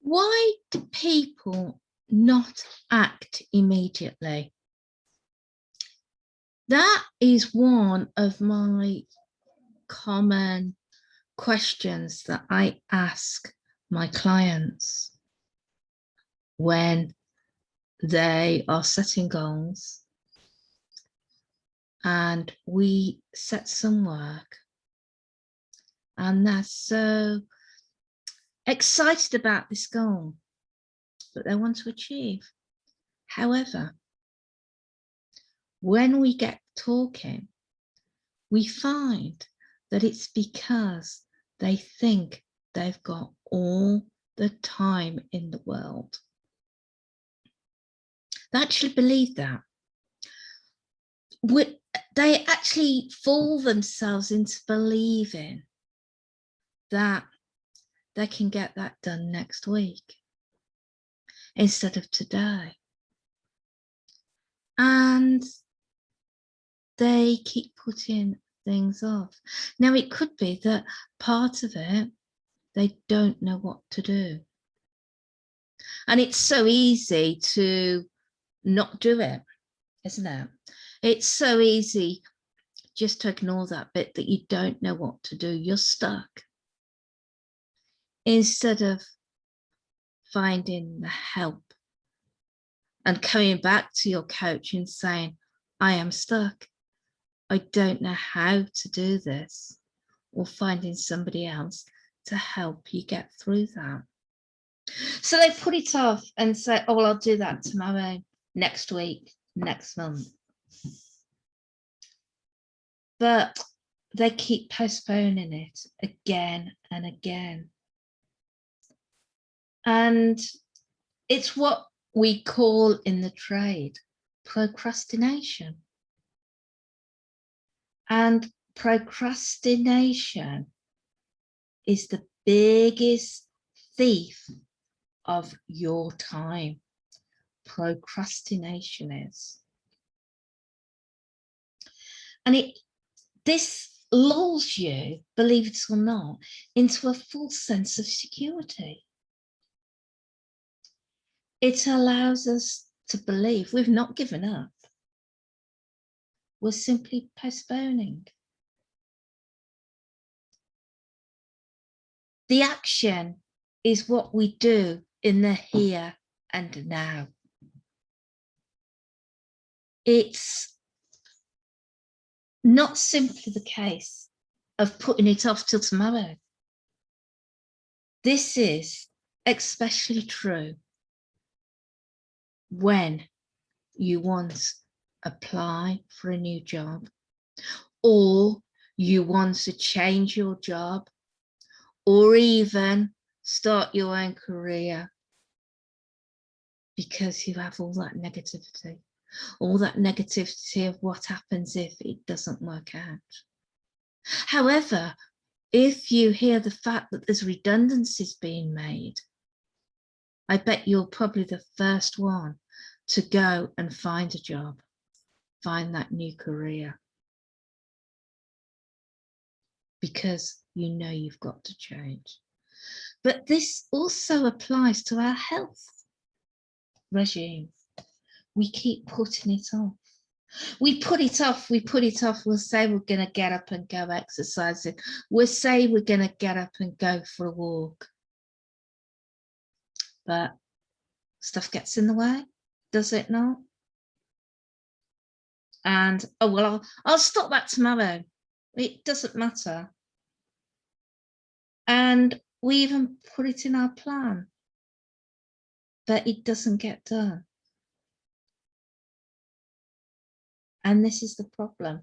Why do people not act immediately? That is one of my common questions that I ask my clients when they are setting goals and we set some work and they're so excited about this goal that they want to achieve. However, when we get talking, we find that it's because they think they've got all the time in the world. They actually believe that. They actually fool themselves into believing that they can get that done next week instead of today. And they keep putting things off. Now, it could be that part of it, they don't know what to do. And it's so easy to not do it, isn't it? It's so easy just to ignore that bit that you don't know what to do. You're stuck. Instead of finding the help and coming back to your coach and saying, I am stuck. I don't know how to do this, or finding somebody else to help you get through that. So they put it off and say, oh, well, I'll do that tomorrow, next week, next month. But they keep postponing it again and again. And it's what we call in the trade procrastination. And procrastination is the biggest thief of your time. Procrastination is. And this lulls you, believe it or not, into a false sense of security. It allows us to believe we've not given up. We're simply postponing. The action is what we do in the here and now. It's not simply the case of putting it off till tomorrow. This is especially true when you want to apply for a new job, or you want to change your job, or even start your own career, because you have all that negativity of what happens if it doesn't work out. However, if you hear the fact that there's redundancies being made, I bet you're probably the first one to go and find a job, find that new career, because you know you've got to change. But this also applies to our health regime. We keep putting it off. We put it off. We'll say we're going to get up and go exercising. We'll say we're going to get up and go for a walk. But stuff gets in the way, does it not? And, oh, well, I'll stop that tomorrow. It doesn't matter. And we even put it in our plan, but it doesn't get done. And this is the problem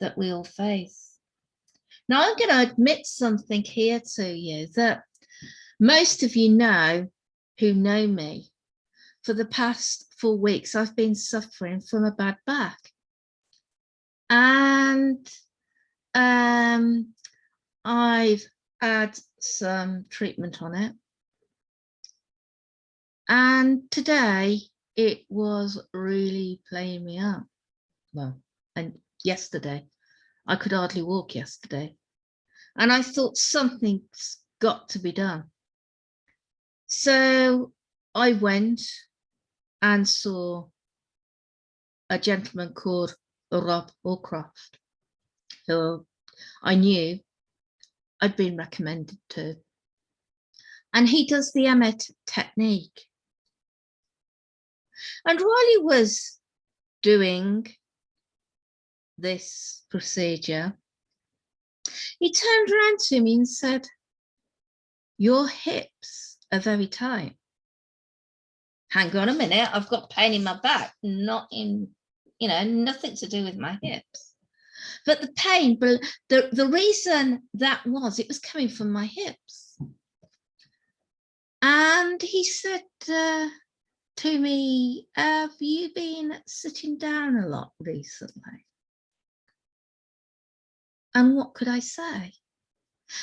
that we all face. Now, I'm going to admit something here to you that most of you know who know me. For the past 4 weeks, I've been suffering from a bad back. And I've had some treatment on it. And today it was really playing me up. Well, and yesterday, I could hardly walk yesterday. And I thought something's got to be done. So I went and saw a gentleman called Rob Allcroft, who I knew I'd been recommended to. And he does the Emmet technique. And while he was doing this procedure, he turned around to me and said, "Your hips are very tight." Hang on a minute, I've got pain in my back, not in, nothing to do with my hips. But the pain, the reason that was, it was coming from my hips. And he said to me, "Have you been sitting down a lot recently?" And what could I say?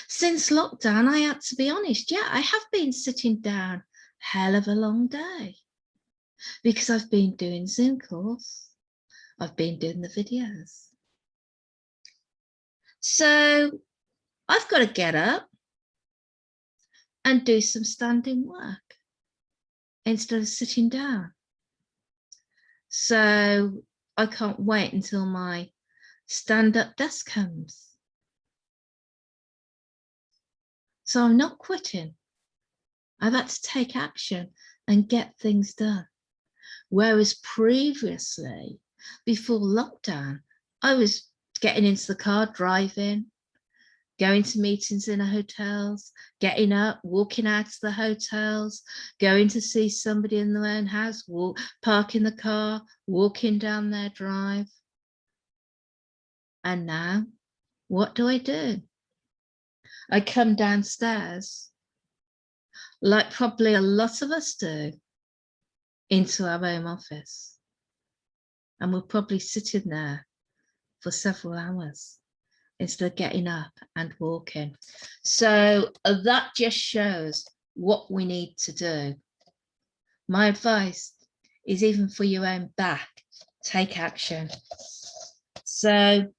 Since lockdown, I had to be honest. Yeah, I have been sitting down a hell of a long day because I've been doing Zoom calls. I've been doing the videos. So I've got to get up and do some standing work instead of sitting down. So I can't wait until my stand-up desk comes. So I'm not quitting. I've had to take action and get things done. Whereas previously, before lockdown, I was getting into the car, driving, going to meetings in the hotels, getting up, walking out of the hotels, going to see somebody in their own house, parking the car, walking down their drive. And now, what do? I come downstairs, like probably a lot of us do, into our home office. And we're probably sitting there for several hours instead of getting up and walking. So that just shows what we need to do. My advice is, even for your own back, take action. So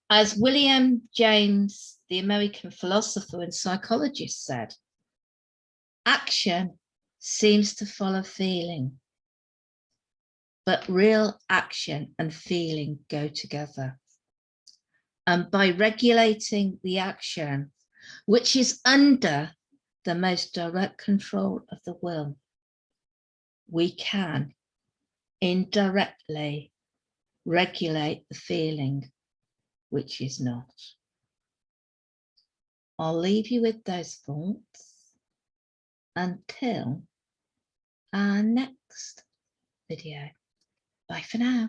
as William James, the American philosopher and psychologist, said, action seems to follow feeling, but real action and feeling go together. And by regulating the action, which is under the most direct control of the will, we can indirectly regulate the feeling, which is not. I'll leave you with those thoughts until our next video. Bye for now.